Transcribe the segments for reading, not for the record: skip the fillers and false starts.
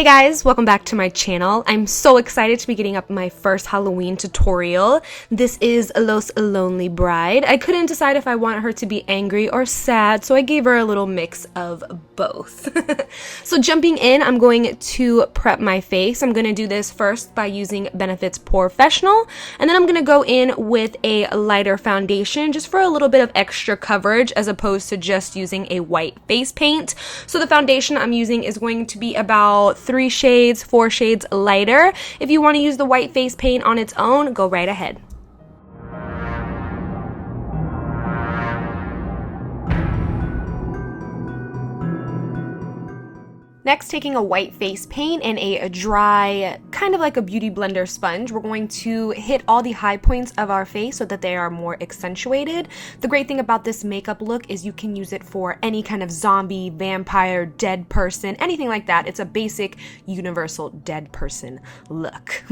Hey guys, welcome back to my channel. I'm so excited to be getting up my first Halloween tutorial. This is Los Lonely Bride. I couldn't decide if I want her to be angry or sad, so I gave her a little mix of both. So jumping in, I'm going to prep my face. I'm going to do this first by using Benefit's POREfessional, and then I'm going to go in with a lighter foundation just for a little bit of extra coverage as opposed to just using a white face paint. So the foundation I'm using is going to be about 4 shades lighter. If you want to use the white face paint on its own, go right ahead. Next, taking a white face paint and a dry, kind of like a beauty blender sponge, we're going to hit all the high points of our face so that they are more accentuated. The great thing about this makeup look is you can use it for any kind of zombie, vampire, dead person, anything like that. It's a basic, universal dead person look.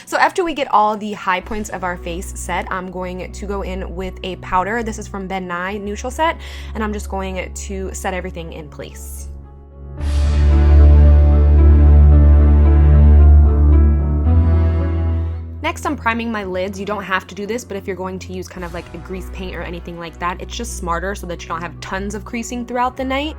So after we get all the high points of our face set, I'm going to go in with a powder. This is from Nye Neutral Set, and I'm just going to set everything in place. Next, I'm priming my lids. You don't have to do this, but if you're going to use kind of like a grease paint or anything like that, it's just smarter so that you don't have tons of creasing throughout the night.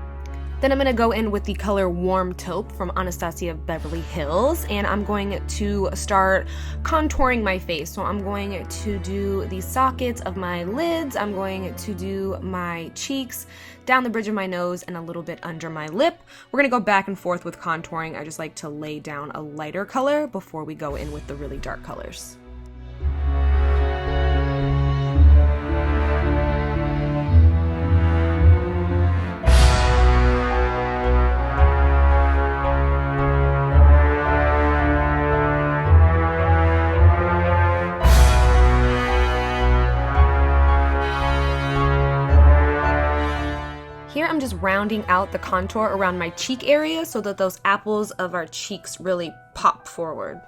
Then I'm going to go in with the color Warm Taupe from Anastasia Beverly Hills, and I'm going to start contouring my face. So I'm going to do the sockets of my lids, I'm going to do my cheeks, down the bridge of my nose, and a little bit under my lip. We're going to go back and forth with contouring. I just like to lay down a lighter color before we go in with the really dark colors. Here I'm just rounding out the contour around my cheek area so that those apples of our cheeks really pop forward.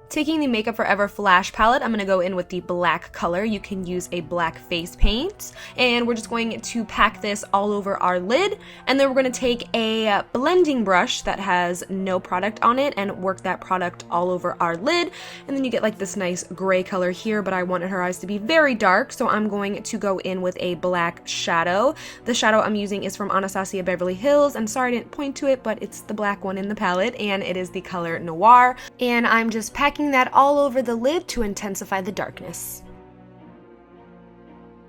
Taking the Makeup Forever Flash palette, I'm going to go in with the black color. You can use a black face paint, and we're just going to pack this all over our lid, and then we're going to take a blending brush that has no product on it and work that product all over our lid, and then you get like this nice gray color here, but I wanted her eyes to be very dark, so I'm going to go in with a black shadow. The shadow I'm using is from Anastasia Beverly Hills. I'm sorry I didn't point to it, but it's the black one in the palette, and it is the color Noir, and I'm just packing that all over the lid to intensify the darkness.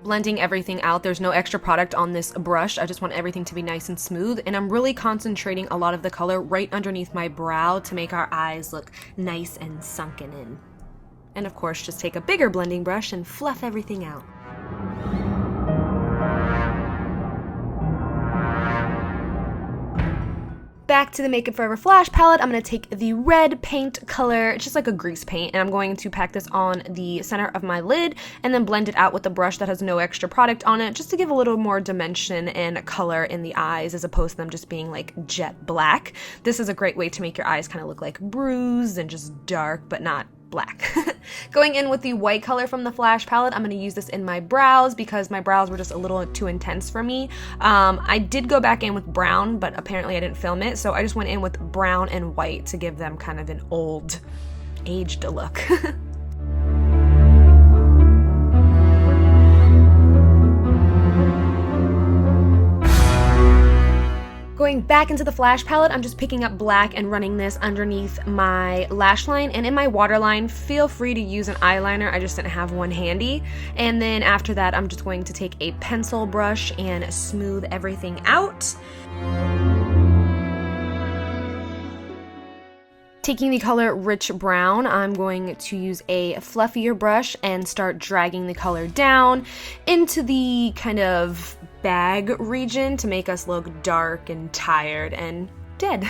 Blending everything out. There's no extra product on this brush. I just want everything to be nice and smooth, and I'm really concentrating a lot of the color right underneath my brow to make our eyes look nice and sunken in. And of course, just take a bigger blending brush and fluff everything out. Back to the Makeup Forever Flash palette, I'm going to take the red paint color, it's just like a grease paint, and I'm going to pack this on the center of my lid and then blend it out with a brush that has no extra product on it, just to give a little more dimension and color in the eyes as opposed to them just being like jet black. This is a great way to make your eyes kind of look like bruised and just dark, but not black. Going in with the white color from the Flash palette, I'm going to use this in my brows because my brows were just a little too intense for me. I did go back in with brown, but apparently I didn't film it, so I just went in with brown and white to give them kind of an old, aged look. Going back into the Flash palette, I'm just picking up black and running this underneath my lash line, and in my waterline, feel free to use an eyeliner. I just didn't have one handy. And then after that, I'm just going to take a pencil brush and smooth everything out. Taking the color Rich Brown, I'm going to use a fluffier brush and start dragging the color down into the kind of bag region to make us look dark and tired and dead.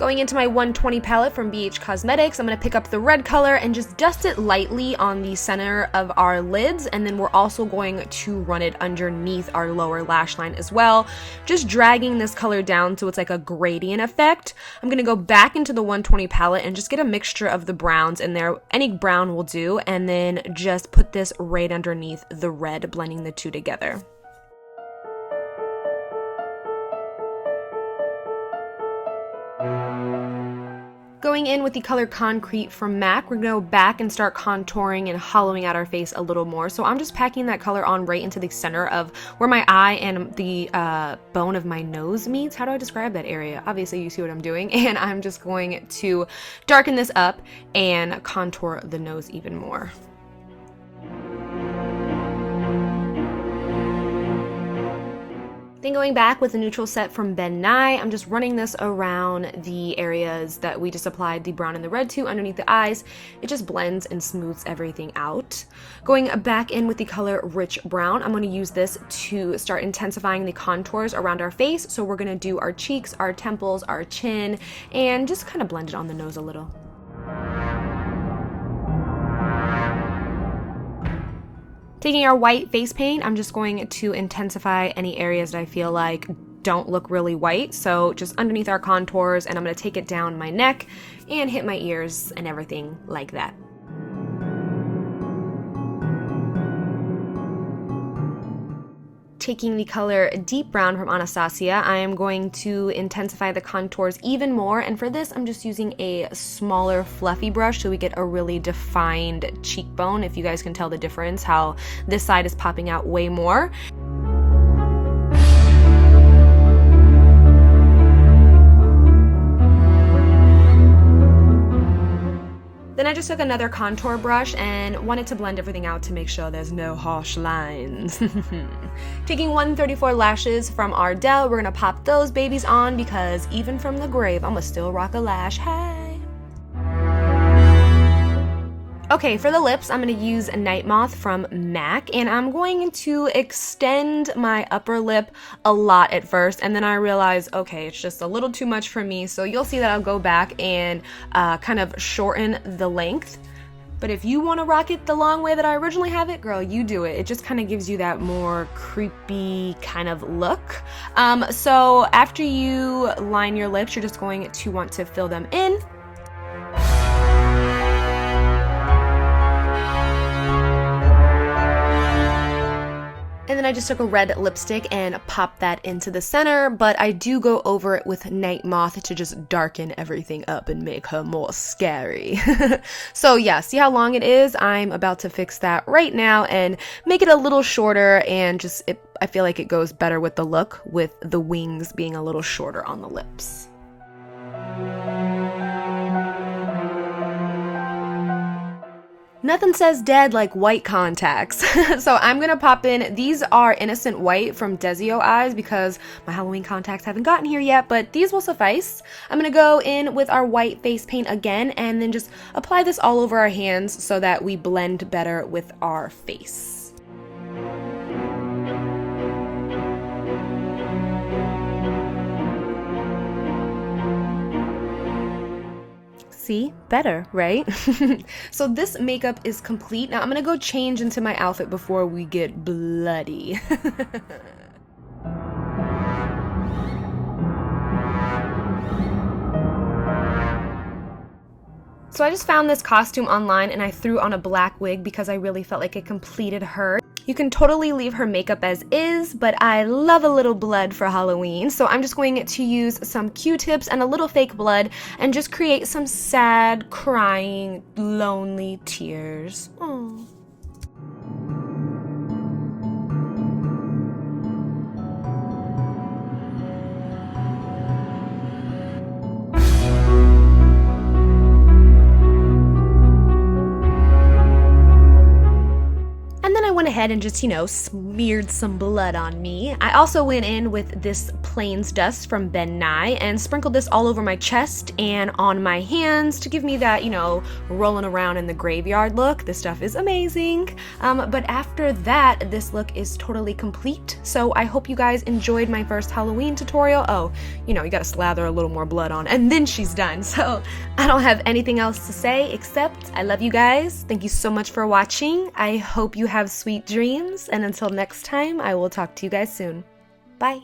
Going into my 120 palette from BH Cosmetics, I'm going to pick up the red color and just dust it lightly on the center of our lids, and then we're also going to run it underneath our lower lash line as well, just dragging this color down so it's like a gradient effect. I'm going to go back into the 120 palette and just get a mixture of the browns in there. Any brown will do, and then just put this right underneath the red, blending the two together. Going in with the color Concrete from MAC, we're going to go back and start contouring and hollowing out our face a little more. So I'm just packing that color on right into the center of where my eye and the bone of my nose meets. How do I describe that area? Obviously you see what I'm doing. And I'm just going to darken this up and contour the nose even more. Then going back with the neutral set from Ben Nye, I'm just running this around the areas that we just applied the brown and the red to underneath the eyes. It just blends and smooths everything out. Going back in with the color Rich Brown, I'm going to use this to start intensifying the contours around our face. So we're going to do our cheeks, our temples, our chin, and just kind of blend it on the nose a little. Taking our white face paint, I'm just going to intensify any areas that I feel like don't look really white. So just underneath our contours, and I'm going to take it down my neck and hit my ears and everything like that. Taking the color Deep Brown from Anastasia, I am going to intensify the contours even more, and for this I'm just using a smaller fluffy brush so we get a really defined cheekbone. If you guys can tell the difference, how this side is popping out way more. Then I just took another contour brush and wanted to blend everything out to make sure there's no harsh lines. Taking 134 lashes from Ardell, we're gonna pop those babies on because even from the grave, I'ma still rock a lash. Hey! Okay, for the lips, I'm going to use Night Moth from MAC, and I'm going to extend my upper lip a lot at first, and then I realize, okay, it's just a little too much for me, so you'll see that I'll go back and kind of shorten the length. But if you want to rock it the long way that I originally have it, girl, you do it. It just kind of gives you that more creepy kind of look. So after you line your lips, you're just going to want to fill them in. And then I just took a red lipstick and popped that into the center, but I do go over it with Night Moth to just darken everything up and make her more scary. So yeah, see how long it is? I'm about to fix that right now and make it a little shorter, and just I feel like it goes better with the look, with the wings being a little shorter on the lips. Nothing says dead like white contacts. So I'm gonna pop in, these are Innocent White from Desio Eyes because my Halloween contacts haven't gotten here yet, but these will suffice. I'm gonna go in with our white face paint again and then just apply this all over our hands so that we blend better with our face. See? Better, right? So this makeup is complete. Now I'm gonna go change into my outfit before we get bloody. So I just found this costume online and I threw on a black wig because I really felt like it completed her. You can totally leave her makeup as is, but I love a little blood for Halloween, so I'm just going to use some Q-tips and a little fake blood and just create some sad, crying, lonely tears. Aww. went ahead and just, you know, smeared some blood on me. I also went in with this Plains Dust from Ben Nye and sprinkled this all over my chest and on my hands to give me that, you know, rolling around in the graveyard look. This stuff is amazing. But after that, this look is totally complete. So I hope you guys enjoyed my first Halloween tutorial. Oh, you know, you gotta slather a little more blood on and then she's done. So I don't have anything else to say except I love you guys. Thank you so much for watching. I hope you have sweet dreams, and until next time, I will talk to you guys soon. Bye.